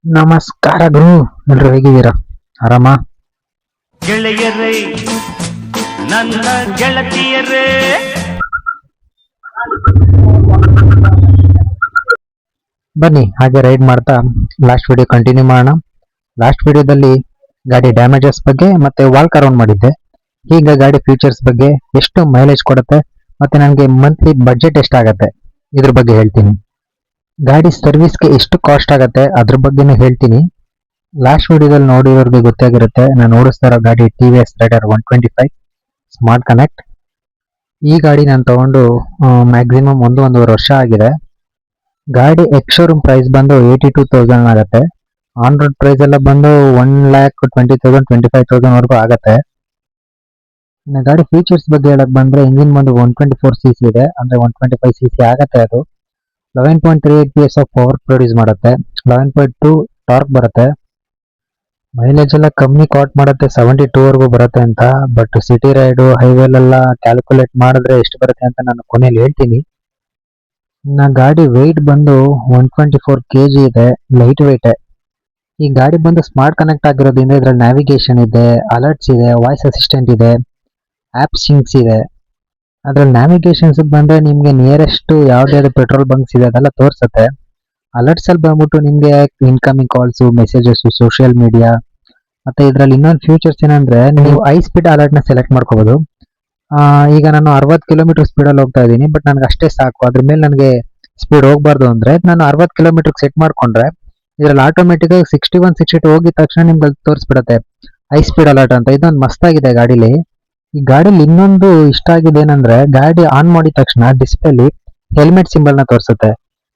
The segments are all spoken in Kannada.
ನಮಸ್ಕಾರ ಗುರು. ಎಲ್ರು ಹೇಗಿದ್ದೀರಾ? ಆರಾಮ? ಗೆಳೆಯರೇ, ನನ್ನ ಗೆಳತಿಯರೇ, ಬನ್ನಿ ಹಾಗೆ ರೈಡ್ ಮಾಡ್ತಾ ಲಾಸ್ಟ್ ವಿಡಿಯೋ ಕಂಟಿನ್ಯೂ ಮಾಡೋಣ. ಲಾಸ್ಟ್ ವಿಡಿಯೋದಲ್ಲಿ ಗಾಡಿ ಡ್ಯಾಮೇಜಸ್ ಬಗ್ಗೆ ಮತ್ತೆ ವಾಲ್ಕ್ ಅರೌಂಡ್ ಮಾಡಿದ್ದೆ. ಈಗ ಗಾಡಿ ಫೀಚರ್ಸ್ ಬಗ್ಗೆ, ಎಷ್ಟು ಮೈಲೇಜ್ ಕೊಡುತ್ತೆ ಮತ್ತೆ ನನಗೆ ಮಂತ್ಲಿ ಬಜೆಟ್ ಎಷ್ಟಾಗತ್ತೆ ಇದ್ರ ಬಗ್ಗೆ ಹೇಳ್ತೀನಿ. ಗಾಡಿ ಸರ್ವಿಸ್ಗೆ ಎಷ್ಟು ಕಾಸ್ಟ್ ಆಗುತ್ತೆ ಅದ್ರ ಬಗ್ಗೆನೂ ಹೇಳ್ತೀನಿ. ಲಾಸ್ಟ್ ವಿಡಿಯೋದಲ್ಲಿ ನೋಡಿರೋರಿಗೆ ಗೊತ್ತಾಗಿರುತ್ತೆ, ನಾನು ಓಡಿಸ್ತಾ ಇರೋ ಗಾಡಿ TVS ರೈಡರ್ 125 ಸ್ಮಾರ್ಟ್ ಕನೆಕ್ಟ್. ಈ ಗಾಡಿ ನಾನು ತಗೊಂಡು ಮ್ಯಾಕ್ಸಿಮಮ್ ಒಂದೂವರೆ ವರ್ಷ ಆಗಿದೆ. ಗಾಡಿ ಎಕ್ಸ್ ಶೋರೂಮ್ ಪ್ರೈಸ್ ಬಂದು 82,000 ಆಗುತ್ತೆ. ಆನ್ ರೋಡ್ ಪ್ರೈಸ್ ಎಲ್ಲ ಬಂದು 1,20,000 25,000 ವರೆಗೂ ಆಗುತ್ತೆ. ಇನ್ನು ಗಾಡಿ ಫೀಚರ್ಸ್ ಬಗ್ಗೆ ಹೇಳಕ್ ಬಂದ್ರೆ, ಇಂಜಿನ್ ಬಂದು 124cc ಇದೆ, ಅಂದ್ರೆ 125cc ಆಗುತ್ತೆ. ಅದು 11.38 PS ಆಫ್ ಪವರ್ ಪ್ರೊಡ್ಯೂಸ್ ಮಾಡುತ್ತೆ. 11.2 ಟಾರ್ಕ್ ಬರುತ್ತೆ. ಮೈಲೇಜ್ ಎಲ್ಲ ಕಮ್ಮಿ ಕಾಟ್ ಮಾಡುತ್ತೆ, 72 ವರೆಗೂ ಬರುತ್ತೆ ಅಂತ. ಬಟ್ ಸಿಟಿ ರೈಡು ಹೈವೇಲೆಲ್ಲ ಕ್ಯಾಲ್ಕುಲೇಟ್ ಮಾಡಿದ್ರೆ ಎಷ್ಟು ಬರುತ್ತೆ ಅಂತ ನಾನು ಕೊನೆಯಲ್ಲಿ ಹೇಳ್ತೀನಿ. ಇನ್ನು ಗಾಡಿ ವೆಯ್ಟ್ ಬಂದು 124 kg ಇದೆ, ಲೈಟ್ ವೆಯ್ಟ್. ಈ ಗಾಡಿ ಬಂದು ಸ್ಮಾರ್ಟ್ ಕನೆಕ್ಟ್ ಆಗಿರೋದ್ರಿಂದ ಇದ್ರಲ್ಲಿ ನ್ಯಾವಿಗೇಷನ್ ಇದೆ, ಅಲರ್ಟ್ಸ್ ಇದೆ, ವಾಯ್ಸ್ ಅಸಿಸ್ಟೆಂಟ್ ಇದೆ, ಆ್ಯಪ್ ಸಿಂಕ್ಸ್ ಇದೆ. ಅದ್ರಲ್ಲಿ ನ್ಯಾವಿಗೇಷನ್ಸ್ ಬಂದ್ರೆ ನಿಮ್ಗೆ ನಿಯರೆಸ್ಟ್ ಯಾವ್ದು ಪೆಟ್ರೋಲ್ ಬಂಕ್ಸ್ ಇದೆ ಅದೆಲ್ಲ ತೋರಿಸುತ್ತೆ. ಅಲರ್ಟ್ಸ್ ಅಲ್ಲಿ ಬಂದ್ಬಿಟ್ಟು ನಿಮ್ಗೆ incoming calls, messages, social media. ಮತ್ತೆ ಇದ್ರಲ್ಲಿ ಇನ್ನೊಂದು ಫ್ಯೂಚರ್ಸ್ ಏನಂದ್ರೆ, ನೀವು ಹೈ ಸ್ಪೀಡ್ ಅಲರ್ಟ್ ನ ಸೆಲೆಕ್ಟ್ ಮಾಡ್ಕೋಬಹುದು. ಈಗ ನಾನು 60 ಕಿಲೋಮೀಟರ್ ಸ್ಪೀಡಲ್ಲಿ ಹೋಗ್ತಾ ಇದ್ದೀನಿ, ಬಟ್ ನನಗೆ ಅಷ್ಟೇ ಸಾಕು. ಅದ್ರ ಮೇಲೆ ನನಗೆ ಸ್ಪೀಡ್ ಹೋಗ್ಬಾರ್ದು ಅಂದ್ರೆ ನಾನು 60 ಕಿಲೋಮೀಟರ್ ಸೆಟ್ ಮಾಡ್ಕೊಂಡ್ರೆ ಇದ್ರಲ್ಲಿ ಆಟೋಮೆಟಿಕ್ ಆಗಿ 61 62 ಹೋಗಿದ ತಕ್ಷಣ ನಿಮ್ಗೆ ತೋರಿಸ್ಬಿಡತ್ತೆ ಹೈ ಸ್ಪೀಡ್ ಅಲರ್ಟ್ ಅಂತ. ಇದೊಂದು ಮಸ್ತಾಗಿದೆ ಗಾಡಿಲಿ. ಈ ಗಾಡಿಲಿ ಇನ್ನೊಂದು ಇಷ್ಟ ಆಗಿದೆ ಏನಂದ್ರೆ, ಗಾಡಿ ಆನ್ ಮಾಡಿದ ತಕ್ಷಣ ಡಿಸ್ಪ್ಲೇಲಿ ಹೆಲ್ಮೆಟ್ ಸಿಂಬಲ್ ನ ತೋರಿಸುತ್ತೆ.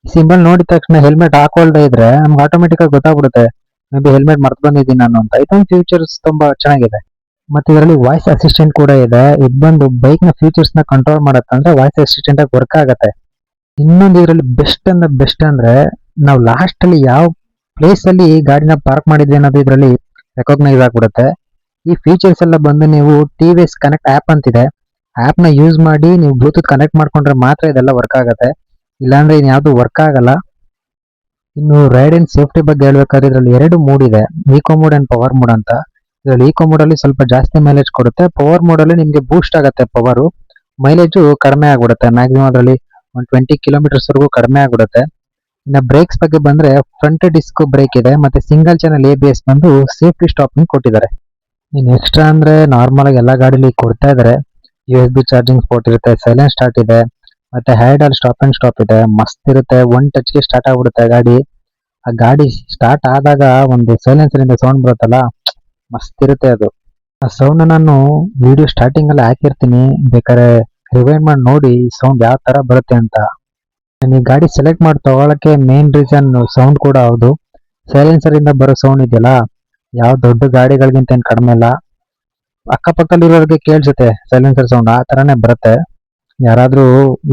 ಸಿಂಬಲ್ ನೋಡಿದ ತಕ್ಷಣ ಹೆಲ್ಮೆಟ್ ಹಾಕೊಳ್ದೇ ಇದ್ರೆ ನಮ್ಗೆ ಆಟೋಮೆಟಿಕ್ ಆಗಿ ಗೊತ್ತಾಗ್ಬಿಡುತ್ತೆ, ಮೇ ಬಿ ಹೆಲ್ಮೆಟ್ ಮರ್ತು ಬಂದಿದ್ದೀನಿ ನಾನು ಅಂತ. ಇದೊಂದು ಫೀಚರ್ಸ್ ತುಂಬಾ ಚೆನ್ನಾಗಿದೆ. ಮತ್ತೆ ಇದರಲ್ಲಿ ವಾಯ್ಸ್ ಅಸಿಸ್ಟೆಂಟ್ ಕೂಡ ಇದೆ. ಇದು ಬಂದು ಬೈಕ್ ನ ಫೀಚರ್ಸ್ ನ ಕಂಟ್ರೋಲ್ ಮಾಡತ್ತಂದ್ರೆ ವಾಯ್ಸ್ ಅಸಿಸ್ಟೆಂಟ್ ಆಗಿ ವರ್ಕ್ ಆಗತ್ತೆ. ಇನ್ನೊಂದು ಇದರಲ್ಲಿ ಬೆಸ್ಟ್ ಅಂದ್ರೆ, ನಾವು ಲಾಸ್ಟ್ ಅಲ್ಲಿ ಯಾವ ಪ್ಲೇಸ್ ಅಲ್ಲಿ ಗಾಡಿನ ಪಾರ್ಕ್ ಮಾಡಿದ್ವಿ ಅನ್ನೋದು ಇದರಲ್ಲಿ ರೆಕಾಗ್ನೈಸ್ ಆಗ್ಬಿಡುತ್ತೆ. ಈ ಫೀಚರ್ಸ್ ಎಲ್ಲ ಬಂದು ನೀವು TVS ಕನೆಕ್ಟ್ ಆಪ್ ಅಂತಿದೆ, ಆಪ್ ನ ಯೂಸ್ ಮಾಡಿ ನೀವು ಬ್ಲೂಟೂತ್ ಕನೆಕ್ಟ್ ಮಾಡ್ಕೊಂಡ್ರೆ ಮಾತ್ರ ಇದೆಲ್ಲ ವರ್ಕ್ ಆಗತ್ತೆ, ಇಲ್ಲಾಂದ್ರೆ ಇನ್ ಯಾವ್ದು ವರ್ಕ್ ಆಗಲ್ಲ. ಇನ್ನು ರೈಡ್ ಅಂಡ್ ಸೇಫ್ಟಿ ಬಗ್ಗೆ ಹೇಳ್ಬೇಕಾದ್ರೆ ಇದರಲ್ಲಿ 2 ಮೋಡ್ ಇದೆ, eco mode and power mode ಅಂತ. ಇದರಲ್ಲಿ ಈಕೋ ಮೋಡ್ ಅಲ್ಲಿ ಸ್ವಲ್ಪ ಜಾಸ್ತಿ ಮೈಲೇಜ್ ಕೊಡುತ್ತೆ, ಪವರ್ ಮೋಡ್ ಅಲ್ಲಿ ನಿಮ್ಗೆ ಬೂಸ್ಟ್ ಆಗುತ್ತೆ ಪವರ್, ಮೈಲೇಜ್ ಕಡಿಮೆ ಆಗ್ಬಿಡುತ್ತೆ. ಮ್ಯಾಕ್ಸಿಮಮ್ ಅದರಲ್ಲಿ 120 ಕಿಲೋಮೀಟರ್ಸ್ ವರೆಗೂ ಕಡಿಮೆ ಆಗ್ಬಿಡುತ್ತೆ. ಇನ್ನು ಬ್ರೇಕ್ಸ್ ಬಗ್ಗೆ ಬಂದ್ರೆ, ಫ್ರಂಟ್ ಡಿಸ್ಕ್ ಬ್ರೇಕ್ ಇದೆ, ಮತ್ತೆ ಸಿಂಗಲ್ ಚಾನಲ್ ABS ಬಂದು ಸೇಫ್ಟಿ ಸ್ಟಾಪಿಂಗ್ ಕೊಟ್ಟಿದ್ದಾರೆ. ಇನ್ನು ಎಕ್ಸ್ಟ್ರಾ ಅಂದ್ರೆ ನಾರ್ಮಲ್ ಆಗಿ ಎಲ್ಲಾ ಗಾಡಿಲಿ ಕೊಡ್ತಾ ಇದಾರೆ. USB ಚಾರ್ಜಿಂಗ್ ಪೋರ್ಟ್ ಇರುತ್ತೆ, ಸೈಲೆಂಟ್ ಸ್ಟಾರ್ಟ್ ಇದೆ, ಮತ್ತೆ ಹೈಡಲ್ ಸ್ಟಾಪ್ ಅಂಡ್ ಸ್ಟಾಪ್ ಇದೆ, ಮಸ್ತ್ ಇರುತ್ತೆ. ಒನ್ ಟಚ್ ಗೆ ಸ್ಟಾರ್ಟ್ ಆಗ್ಬಿಡುತ್ತೆ ಗಾಡಿ. ಆ ಗಾಡಿ ಸ್ಟಾರ್ಟ್ ಆದಾಗ ಒಂದು ಸೈಲೆನ್ಸರ್ ಇಂದ ಸೌಂಡ್ ಬರುತ್ತಲ್ಲ, ಮಸ್ತ್ ಇರುತ್ತೆ ಅದು. ಆ ಸೌಂಡ್ ನಾನು ವಿಡಿಯೋ ಸ್ಟಾರ್ಟಿಂಗ್ ಅಲ್ಲಿ ಹಾಕಿರ್ತೀನಿ, ಬೇಕಾದ್ರೆ ರಿವೈಂಡ್ ಮಾಡಿ ನೋಡಿ ಸೌಂಡ್ ಯಾವ ತರ ಬರುತ್ತೆ ಅಂತ. ಈ ಗಾಡಿ ಸೆಲೆಕ್ಟ್ ಮಾಡಿ ತಗೊಳಕ್ಕೆ ಮೇನ್ ರೀಸನ್ ಸೌಂಡ್ ಕೂಡ ಹೌದು. ಸೈಲೆನ್ಸರ್ ಇಂದ ಬರೋ ಸೌಂಡ್ ಇದೆಯಲ್ಲ, ಯಾವ ದೊಡ್ಡ ಗಾಡಿಗಳಿಗಿಂತ ಏನ್ ಕಡಿಮೆ ಇಲ್ಲ. ಅಕ್ಕಪಕ್ಕದಲ್ಲಿರೋರಿಗೆ ಕೇಳಿಸುತ್ತೆ ಸೈಲೆನ್ಸರ್ ಸೌಂಡ್, ಆ ತರಾನೇ ಬರುತ್ತೆ. ಯಾರಾದ್ರೂ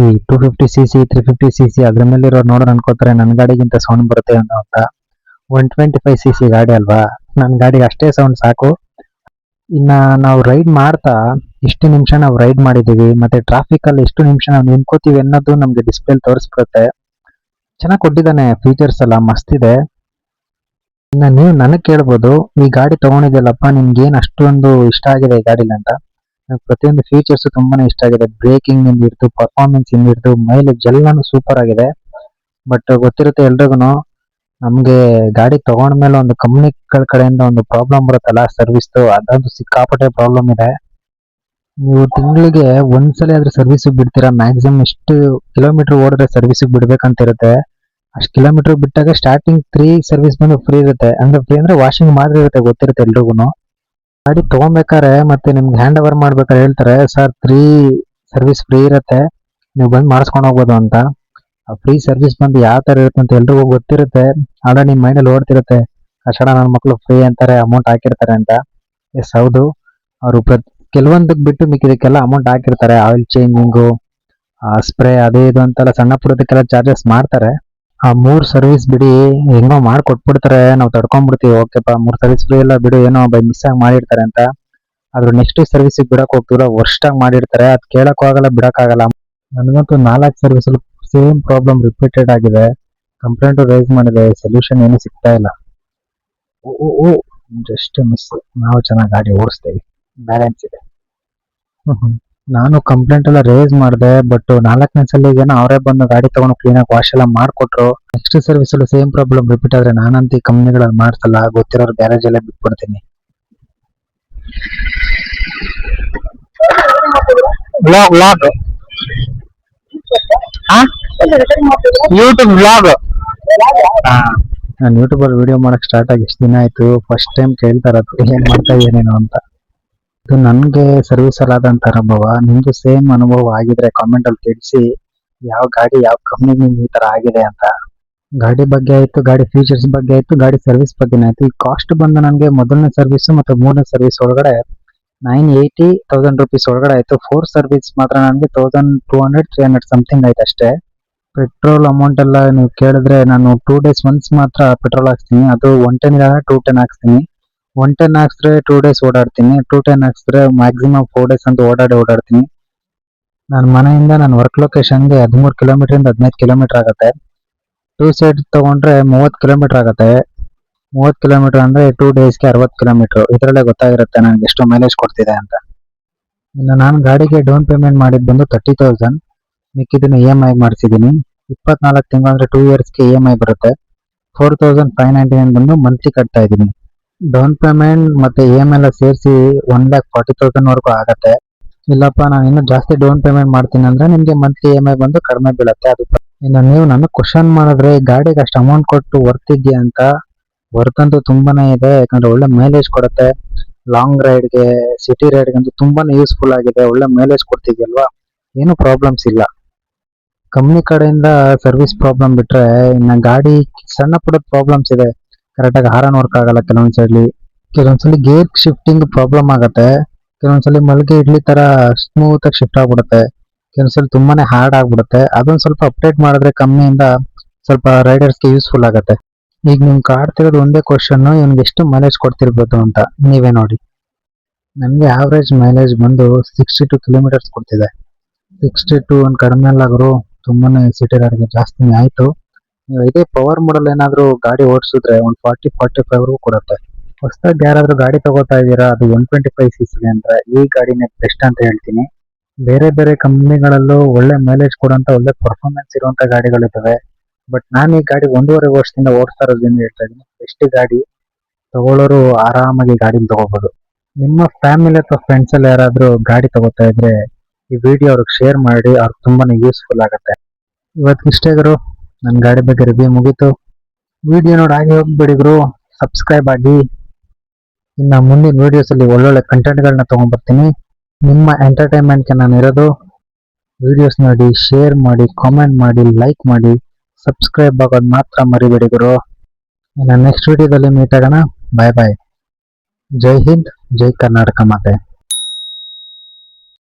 ಈ 250cc 350cc ಅದ್ರ ಮೇಲೆ ಇರೋರು ನೋಡೋರು ಅನ್ಕೋತಾರೆ ನನ್ನ ಗಾಡಿಗಿಂತ ಸೌಂಡ್ ಬರುತ್ತೆ ಅಂತ. 125cc ಗಾಡಿ ಅಲ್ವಾ, ನನ್ನ ಗಾಡಿಗೆ ಅಷ್ಟೇ ಸೌಂಡ್ ಸಾಕು. ಇನ್ನ ನಾವು ರೈಡ್ ಮಾಡ್ತಾ ಎಷ್ಟು ನಿಮಿಷ ನಾವು ರೈಡ್ ಮಾಡಿದೀವಿ, ಮತ್ತೆ ಟ್ರಾಫಿಕ್ ಅಲ್ಲಿ ಎಷ್ಟು ನಿಮಿಷ ನಾವು ನಿಂತ್ಕೋತೀವಿ ಅನ್ನೋದು ನಮ್ಗೆ ಡಿಸ್ಪ್ಲೇ ತೋರಿಸ್ಬಿಡುತ್ತೆ. ಚೆನ್ನಾಗಿ ಕೊಟ್ಟಿದ್ದಾನೆ, ಫೀಚರ್ಸ್ ಎಲ್ಲ ಮಸ್ತ್ ಇದೆ. ಇನ್ನ ನೀವು ನನಗ್ ಕೇಳ್ಬೋದು, ಈ ಗಾಡಿ ತಗೊಂಡಿದ್ಯಲ್ಲಪ್ಪ ನಿಮ್ಗೆ ಏನ್ ಅಷ್ಟೊಂದು ಇಷ್ಟ ಆಗಿದೆ ಈ ಗಾಡಿಲಿ ಅಂತ. ಪ್ರತಿಯೊಂದು ಫೀಚರ್ಸ್ ತುಂಬಾನೇ ಇಷ್ಟ ಆಗಿದೆ. ಬ್ರೇಕಿಂಗ್ ಇಂದ ಹಿಡಿದು, ಪರ್ಫಾರ್ಮೆನ್ಸ್ ಇಂದ ಹಿಡಿದು, ಮೈಲೇಜ್ ಎಲ್ಲಾನು ಸೂಪರ್ ಆಗಿದೆ. ಬಟ್ ಗೊತ್ತಿರುತ್ತೆ ಎಲ್ರಿಗೂ, ನಮ್ಗೆ ಗಾಡಿ ತಗೊಂಡ್ಮೇಲೆ ಒಂದು ಕಂಪ್ನಿಗಳ ಕಡೆಯಿಂದ ಒಂದು ಪ್ರಾಬ್ಲಮ್ ಬರುತ್ತಲ್ಲ ಸರ್ವಿಸ್, ಅದಂತೂ ಸಿಕ್ಕಾಪಟ್ಟೆ ಪ್ರಾಬ್ಲಮ್ ಇದೆ. ನೀವು ತಿಂಗಳಿಗೆ ಒಂದ್ಸಲ ಆದ್ರೂ ಸರ್ವಿಸ್ ಬಿಡ್ತೀರಾ, ಮ್ಯಾಕ್ಸಿಮಮ್ ಎಷ್ಟು ಕಿಲೋಮೀಟರ್ ಓಡಿದ್ರೆ ಸರ್ವಿಸ್ ಬಿಡ್ಬೇಕಂತ ಇರುತ್ತೆ. ಅಷ್ಟು ಕಿಲೋಮೀಟರ್ ಬಿಟ್ಟಾಗ ಸ್ಟಾರ್ಟಿಂಗ್ 3 ಸರ್ವಿಸ್ ಬಂದು ಫ್ರೀ ಇರುತ್ತೆ. ಅಂದ್ರೆ ಫ್ರೀ ಅಂದ್ರೆ ವಾಷಿಂಗ್ ಮಾತ್ರ ಇರುತ್ತೆ, ಗೊತ್ತಿರುತ್ತೆ ಎಲ್ರಿಗೂ. ಗಾಡಿ ತಗೊಂಬೇಕಾರೆ ಮತ್ತೆ ನಿಮ್ಗೆ ಹ್ಯಾಂಡ್ ಓವರ್ ಮಾಡ್ಬೇಕಾದ್ರೆ ಹೇಳ್ತಾರೆ, ಸರ್ 3 ಸರ್ವಿಸ್ ಫ್ರೀ ಇರುತ್ತೆ, ನೀವು ಬಂದು ಮಾಡಿಸ್ಕೊಂಡು ಹೋಗ್ಬೋದು ಅಂತ. ಆ ಫ್ರೀ ಸರ್ವಿಸ್ ಬಂದು ಯಾವ ತರ ಇರುತ್ತೆ ಅಂತ ಎಲ್ರಿಗೂ ಗೊತ್ತಿರುತ್ತೆ. ಆದ್ರೆ ನಿಮ್ ಮೈಂಡಲ್ಲಿ ಓಡ್ತಿರುತ್ತೆ, ಕಷಡ ನನ್ನ ಮಕ್ಳು ಫ್ರೀ ಅಂತಾರೆ, ಅಮೌಂಟ್ ಹಾಕಿರ್ತಾರೆ ಅಂತ. ಎಸ್ ಹೌದು, ಅವರು ಕೆಲವೊಂದಕ್ಕೆ ಬಿಟ್ಟು ಮಿಕ್ಕಿದಕ್ಕೆಲ್ಲ ಅಮೌಂಟ್ ಹಾಕಿರ್ತಾರೆ. ಆಯಿಲ್ ಚೇಂಜಿಂಗು, ಸ್ಪ್ರೇ, ಅದು ಇದು ಅಂತೆಲ್ಲ ಸಣ್ಣ ಪುಟ್ಟದಕ್ಕೆಲ್ಲ ಚಾರ್ಜಸ್ ಮಾಡ್ತಾರೆ. ಆ 3 ಸರ್ವಿಸ್ ಬಿಡಿ ಹೆಂಗೋ ಮಾಡ್ಕೊಟ್ಬಿಡ್ತಾರೆ, ನಾವು ತಡ್ಕೊಂಡ್ಬಿಡ್ತೀವಿ. ಓಕೆಪ್ಪ 3 ಸರ್ವಿಸ್ ಫ್ರೀ ಎಲ್ಲ ಬಿಡು, ಏನೋ ಬೈ ಮಿಸ್ ಆಗಿ ಮಾಡಿರ್ತಾರೆ ಅಂತ. ಆದ್ರೂ ನೆಕ್ಸ್ಟ್ ಸರ್ವಿಸ್ ಬಿಡಕ್ ಹೋಗ್ತೀವಲ್ಲ, ವರ್ಷಾಗಿ ಮಾಡಿರ್ತಾರೆ, ಅದ್ ಕೇಳಕ್ಕೂ ಆಗಲ್ಲ, ಬಿಡಕ್ಕಾಗಲ್ಲ. ನನಗಂತೂ 4 ಸರ್ವಿಸ್ ಸೇಮ್ ಪ್ರಾಬ್ಲಮ್ ರಿಪೀಟೆಡ್ ಆಗಿದೆ. ಕಂಪ್ಲೇಂಟ್ ರೈಸ್ ಮಾಡಿದೆ, ಸೊಲ್ಯೂಷನ್ ಏನು ಸಿಗ್ತಾ ಇಲ್ಲ. ಓ ಜಸ್ಟ್ ಮಿಸ್. ನಾವು ಚೆನ್ನಾಗಿ ಗಾಡಿ ಓಡಿಸ್ತೇವೆ, ಬ್ಯಾಲೆನ್ಸ್ ಇದೆ. ನಾನು ಕಂಪ್ಲೇಂಟ್ ಎಲ್ಲ ರೇಸ್ ಮಾಡಿದೆ, ಬಟ್ 4ನೇ ಸಲಿಗೇನೋ ಅವರೇ ಬಂದು ಗಾಡಿ ತಗೊಂಡು ಕ್ಲೀನಾಗಿ ವಾಶ್ ಎಲ್ಲ ಮಾಡ್ಕೊಟ್ರು. ನೆಕ್ಸ್ಟ್ ಸರ್ವಿಸ್ ಅಲ್ಲೂ ಸೇಮ್ ಪ್ರಾಬ್ಲಮ್ ರಿಪೀಟ್ ಆದ್ರೆ ನಾನಂತ ಈ ಕಂಪ್ನಿಗಳಲ್ಲಿ ಮಾಡ್ಸಲ್ಲ, ಗೊತ್ತಿರೋರು ಗ್ಯಾರೇಜ್ ಅಲ್ಲೇ ಬಿಟ್ಬಿಡ್ತೀನಿ. Vlog YouTube vlog. ನಾನು ಯೂಟ್ಯೂಬ್ ಅಲ್ಲಿ ವಿಡಿಯೋ ಮಾಡಕ್ ಸ್ಟಾರ್ಟ್ ಆಗಿ ಎಷ್ಟು ದಿನ ಆಯ್ತು, ಫಸ್ಟ್ ಟೈಮ್ ಕೇಳ್ತಾ ಇರೋದು ಏನ್ ಮಾಡ್ತಾ ಏನೇನು ಅಂತ. ಇದು ನನ್ಗೆ ಸರ್ವಿಸ್ ಅಲ್ಲಿ ಆದಂತ ಅನುಭವ. ನಿಮ್ದು ಸೇಮ್ ಅನುಭವ ಆಗಿದ್ರೆ ಕಾಮೆಂಟ್ ಅಲ್ಲಿ ತಿಳಿಸಿ, ಯಾವ ಗಾಡಿ ಯಾವ ಕಂಪ್ನಿ ನಿಮ್ಗೆ ಈ ತರ ಆಗಿದೆ ಅಂತ. ಗಾಡಿ ಬಗ್ಗೆ ಆಯ್ತು, ಗಾಡಿ ಫೀಚರ್ಸ್ ಬಗ್ಗೆ ಆಯ್ತು, ಗಾಡಿ ಸರ್ವಿಸ್ ಬಗ್ಗೆ ಆಯ್ತು. ಈ ಕಾಸ್ಟ್ ಬಂದು ನನಗೆ ಮೊದಲನೇ ಸರ್ವಿಸ್ ಮತ್ತೆ 3ನೇ ಸರ್ವಿಸ್ ಒಳಗಡೆ 980,000 rupees ಒಳಗಡೆ ಆಯ್ತು. 4 ಸರ್ವಿಸ್ ಮಾತ್ರ ನನಗೆ 1200-300 ಸಮಥಿಂಗ್ ಆಯ್ತು ಅಷ್ಟೇ. ಪೆಟ್ರೋಲ್ ಅಮೌಂಟ್ ಎಲ್ಲ ನೀವು ಕೇಳಿದ್ರೆ, ನಾನು 2 days ಒನ್ಸ್ ಮಾತ್ರ ಪೆಟ್ರೋಲ್ ಹಾಕ್ಸ್ತೀನಿ. ಅದು 110 ಇಲ್ಲ 210 ಹಾಕ್ಸ್ತೀನಿ. 110 ಹಾಕ್ಸಿದ್ರೆ 2 days ಓಡಾಡ್ತೀನಿ, 210 ಹಾಕ್ಸಿದ್ರೆ ಮ್ಯಾಕ್ಸಿಮಮ್ 4 days ಅಂತ ಓಡಾಡ್ತೀನಿ. ನನ್ನ ಮನೆಯಿಂದ ನನ್ನ ವರ್ಕ್ ಲೊಕೇಶನ್ಗೆ 13 ಕಿಲೋಮೀಟರ್ 15 ಕಿಲೋಮೀಟರ್ ಆಗುತ್ತೆ. 2 ಸೈಡ್ ತಗೊಂಡ್ರೆ 30 ಕಿಲೋಮೀಟರ್ ಆಗುತ್ತೆ. 30 ಕಿಲೋಮೀಟರ್ ಅಂದ್ರೆ 2 daysಗೆ 60 ಕಿಲೋಮೀಟರ್. ಇದರಲ್ಲೇ ಗೊತ್ತಾಗಿರುತ್ತೆ ನನಗೆ ಎಷ್ಟು ಮೈಲೇಜ್ ಕೊಡ್ತಿದೆ ಅಂತ. ಇನ್ನು ನಾನು ಗಾಡಿಗೆ ಡೌನ್ ಪೇಮೆಂಟ್ ಮಾಡಿದ್ ಬಂದು 30,000. ಮಿಕ್ಕಿದ್ದನ್ನು EMI ಮಾಡಿಸಿದ್ದೀನಿ. 24 ತಿಂಗಳು ಅಂದ್ರೆ 2 yearsಗೆ EMI ಬರುತ್ತೆ. 4,599 ಬಂದು ಮಂತ್ಲಿ ಕಟ್ತಾ ಇದ್ದೀನಿ. ಡೌನ್ ಪೇಮೆಂಟ್ ಮತ್ತೆ EMI ಎಲ್ಲ ಸೇರಿಸಿ 1,40,000 ವರೆಗೂ ಆಗತ್ತೆ. ಇಲ್ಲಪ್ಪ ನಾನು ಇನ್ನೂ ಜಾಸ್ತಿ ಡೌನ್ ಪೇಮೆಂಟ್ ಮಾಡ್ತೀನಿ ಅಂದ್ರೆ ನಿಮ್ಗೆ ಮಂತ್ಲಿ EMI ಬಂದು ಕಡಿಮೆ ಬೀಳುತ್ತೆ. ಅದು ಇನ್ನು ನೀವು ನನ್ನ ಕ್ವಶನ್ ಮಾಡಿದ್ರೆ ಗಾಡಿಗೆ ಅಷ್ಟು ಅಮೌಂಟ್ ಕೊಟ್ಟು ವರ್ತ್ ಇದೆಯಾ ಅಂತ, ವರ್ತ್ ಅಂತೂ ತುಂಬಾನೇ ಇದೆ. ಯಾಕಂದ್ರೆ ಒಳ್ಳೆ ಮೈಲೇಜ್ ಕೊಡುತ್ತೆ. ಲಾಂಗ್ ರೈಡ್ಗೆ, ಸಿಟಿ ರೈಡ್ಗೆ ಅಂತೂ ತುಂಬಾನೇ ಯೂಸ್ಫುಲ್ ಆಗಿದೆ. ಒಳ್ಳೆ ಮೈಲೇಜ್ ಕೊಡ್ತಿದ್ಯಲ್ವಾ, ಏನು ಪ್ರಾಬ್ಲಮ್ಸ್ ಇಲ್ಲ. ಕಂಪ್ನಿ ಕಡೆಯಿಂದ ಸರ್ವಿಸ್ ಪ್ರಾಬ್ಲಮ್ ಬಿಟ್ರೆ ಇನ್ನು ಗಾಡಿ ಸಣ್ಣ ಪುಟ್ಟದ ಪ್ರಾಬ್ಲಮ್ಸ್ ಇದೆ. ಕರೆಕ್ಟಾಗಿ ಹಾರನ್ ವರ್ಕ್ ಆಗಲ್ಲ ಕೆಲವೊಂದ್ಸಲಿ ಗೇರ್ ಶಿಫ್ಟಿಂಗ್ ಪ್ರಾಬ್ಲಮ್ ಆಗುತ್ತೆ. ಕೆಲವೊಂದ್ಸಲಿ ಮಲ್ಗೆ ಇಡ್ಲಿ ತರ ಸ್ಮೂತ್ ಆಗಿ ಶಿಫ್ಟ್ ಆಗ್ಬಿಡುತ್ತೆ. ಕೆಲವೊಂದ್ಸಲಿ ತುಂಬಾನೇ ಹಾರ್ಡ್ ಆಗ್ಬಿಡುತ್ತೆ. ಅದೊಂದು ಸ್ವಲ್ಪ ಅಪ್ಡೇಟ್ ಮಾಡಿದ್ರೆ ಕಂಪ್ನಿಯಿಂದ ಸ್ವಲ್ಪ ರೈಡರ್ಸ್ಗೆ ಯೂಸ್ಫುಲ್ ಆಗುತ್ತೆ. ಈಗ ನಿಮ್ಗೆ ಕಾಡ್ತಿರೋದು ಒಂದೇ ಕ್ವಶನ್, ಇವ್ನಿಗೆ ಎಷ್ಟು ಮೈಲೇಜ್ ಕೊಡ್ತಿರ್ಬೋದು ಅಂತ ನೀವೇ ನೋಡಿ. ನನಗೆ ಆವ್ರೇಜ್ ಮೈಲೇಜ್ ಬಂದು 62 ಕಿಲೋಮೀಟರ್ಸ್ ಕೊಡ್ತಿದೆ. 62 ಒಂದು ಕಡಿಮೆ ಅಲ್ಲಾದ್ರು ತುಂಬಾನೇ ಸಿಟಿ ರೈಡ್ಗೆ ಜಾಸ್ತಿನೇ ಆಯ್ತು. ನೀವು ಇದೇ ಪವರ್ ಮಾಡಲ್ ಏನಾದ್ರು ಗಾಡಿ ಓಡಿಸಿದ್ರೆ ಒಂದು 40-45 ವರೆಗೂ ಕೊಡುತ್ತೆ. ಹೊಸದಾಗಿ ಯಾರಾದ್ರೂ ಗಾಡಿ ತಗೋತಾ ಇದ್ದೀರಾ, ಅದು 125cc ಅಂದ್ರೆ ಈ ಗಾಡಿನೇ ಬೆಸ್ಟ್ ಅಂತ ಹೇಳ್ತೀನಿ. ಬೇರೆ ಬೇರೆ ಕಂಪ್ನಿಗಳಲ್ಲೂ ಒಳ್ಳೆ ಮೈಲೇಜ್ ಕೊಡುವಂತ ಒಳ್ಳೆ ಪರ್ಫಾರ್ಮೆನ್ಸ್ ಇರುವಂತ ಗಾಡಿಗಳಿದ್ದಾವೆ. ಬಟ್ ನಾನು ಈ ಗಾಡಿ 1.5 ವರ್ಷದಿಂದ ಓಡಿಸ್ತಾ ಇರೋದ್ರಿಂದ ಹೇಳ್ತಾ ಇದ್ದೀನಿ, ಬೆಸ್ಟ್ ಗಾಡಿ. ತಗೊಳ್ಳೋರು ಆರಾಮಾಗಿ ಗಾಡಿನ ತಗೋಬಹುದು. ನಿಮ್ಮ ಫ್ಯಾಮಿಲಿ ಅಥವಾ ಫ್ರೆಂಡ್ಸ್ ಅಲ್ಲಿ ಯಾರಾದ್ರೂ ಗಾಡಿ ತಗೋತಾ ಇದ್ರೆ ಈ ವಿಡಿಯೋ ಅವ್ರಿಗೆ ಶೇರ್ ಮಾಡಿ, ಅವ್ರಿಗೆ ತುಂಬಾನೇ ಯೂಸ್ಫುಲ್ ಆಗುತ್ತೆ. ಇವತ್ತಿಗಿಷ್ಟೇ ಗುರು, ನನ್ನ ಗಾಡಿ ಬಗ್ಗೆ ರಿವ್ಯೂ ಮುಗೀತು. ವಿಡಿಯೋ ನೋಡಿ ಹಾಗೆ ಹೋಗ್ಬೇಡಿ ಗುರು, ಸಬ್ಸ್ಕ್ರೈಬ್ ಆಗಿ. ಇನ್ನು ಮುಂದಿನ ವಿಡಿಯೋಸ್ ಅಲ್ಲಿ ಒಳ್ಳೊಳ್ಳೆ ಕಂಟೆಂಟ್ಗಳನ್ನ ತಗೊಂಡ್ಬರ್ತೀನಿ. ನಿಮ್ಮ ಎಂಟರ್ಟೈನ್ಮೆಂಟ್ಗೆ ನಾನು ಇರೋದು. ವಿಡಿಯೋಸ್ ನೋಡಿ, ಶೇರ್ ಮಾಡಿ, ಕಾಮೆಂಟ್ ಮಾಡಿ, ಲೈಕ್ ಮಾಡಿ, ಸಬ್ಸ್ಕ್ರೈಬ್ ಆಗೋದು ಮಾತ್ರ ಮರಿಬೇಡಿ ಗುರು. ಇನ್ನು ನೆಕ್ಸ್ಟ್ ವಿಡಿಯೋದಲ್ಲಿ ಮೀಟ್ ಆಗೋಣ. ಬಾಯ್ ಬಾಯ್. ಜೈ ಹಿಂದ್, ಜೈ ಕರ್ನಾಟಕ ಮಾತೆ.